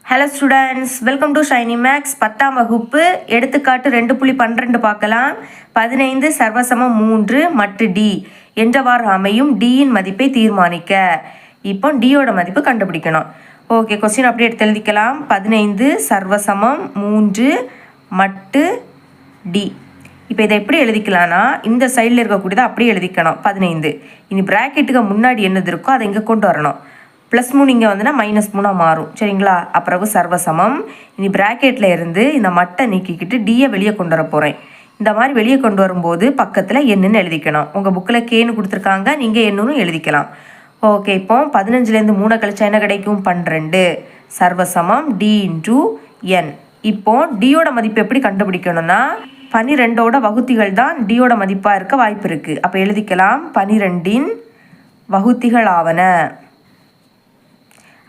Hello students, welcome to Shiny Max. 10ஆம் வகுப்பு எடுத்துக்காட்டு 2.12 பார்க்கலாம். 15 சர்வசமம் 3 மட்டு டி என்றவாறு அமையும் டியின் மதிப்பை தீர்மானிக்க. இப்போ டியோட மதிப்பு கண்டுபிடிக்கணும். ஓகே, கொஸ்டின் அப்படியே எடுத்து எழுதிக்கலாம். 15 சர்வசமம் 3 மட்டு டி. இப்போ இதை எப்படி எழுதிக்கலாம்னா, இந்த சைடில் இருக்கக்கூடியதை அப்படியே எழுதிக்கணும். 15 இனி ப்ராக்கெட்டுக்கு முன்னாடி என்னது இருக்கோ அதை இங்கே கொண்டு வரணும். +3 இங்கே வந்துன்னா -3 மாறும். சரிங்களா? அப்புறம் சர்வசமம். இனி ப்ராக்கெட்டில் இருந்து இந்த மட்டை நீக்கிக்கிட்டு டியை வெளியே கொண்டு வர போகிறேன். இந்த மாதிரி வெளியே கொண்டு வரும்போது பக்கத்தில் என்னன்னு எழுதிக்கணும். உங்கள் புக்கில் கேன்னு கொடுத்துருக்காங்க, நீங்கள் என்னன்னு எழுதிக்கலாம். ஓகே, இப்போ 15லேருந்து 3 கழிச்சா என்ன கிடைக்கும்? 12 சர்வசமம் டி இன்டூ என். இப்போ டியோட மதிப்பு எப்படி கண்டுபிடிக்கணும்னா, 12ஓட வகுத்திகள் தான் டியோட மதிப்பாக இருக்க வாய்ப்பு இருக்குது. அப்போ எழுதிக்கலாம் 12இன் வகுத்திகள் ஆவன.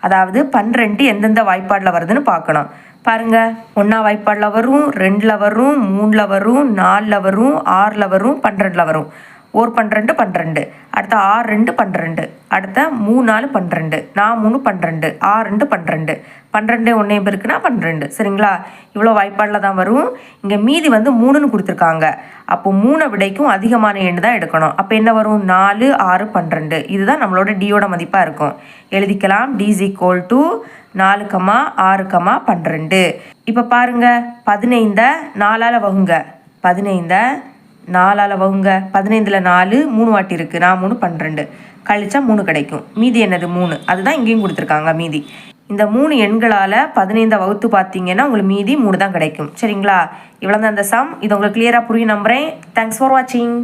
அதாவது 12 எந்தெந்த வாய்ப்பாடில் வருதுன்னு பார்க்கணும். பாருங்கள், 1ஆம் வாய்ப்பாடில் வரும், 2ல் வரும், 3ல் வரும், 4ல் வரும், 6ல் வரும், 12ல் வரும். 12 12, அடுத்த 6 2 12, அடுத்த 3 4 12, 4 3 12, 6 2 12, 12 1 இருக்குன்னா 12. சரிங்களா? இவ்வளோ வாய்ப்பாடில் தான் வரும். இங்கே மீதி வந்து 3ன்னு கொடுத்துருக்காங்க. அப்போ 3 விடைக்கும் அதிகமான எண் தான் எடுக்கணும். அப்போ என்ன வரும்? 4 6 12. இதுதான் நம்மளோட டியோட மதிப்பாக இருக்கும். எழுதிக்கலாம். D is equal to 4, 6, 12. இப்போ பாருங்கள், 15 4ஆல் வகுங்க. 15 4ஆல் வகுங்க. 15ல் 4 3 வாட்டி இருக்குது. 4 3 12 கழிச்சா 3 கிடைக்கும். மீதி என்னது? 3. அதுதான் இங்கேயும் கொடுத்துருக்காங்க மீதி. இந்த 3 எண்களால் 15 வகுத்து பார்த்தீங்கன்னா உங்களுக்கு மீதி 3 தான் கிடைக்கும். சரிங்களா? இவ்வளோ தான் இந்த சம். இது உங்களுக்கு கிளியராக புரியும் நம்புகிறேன். தேங்க்ஸ் ஃபார் வாட்சிங்.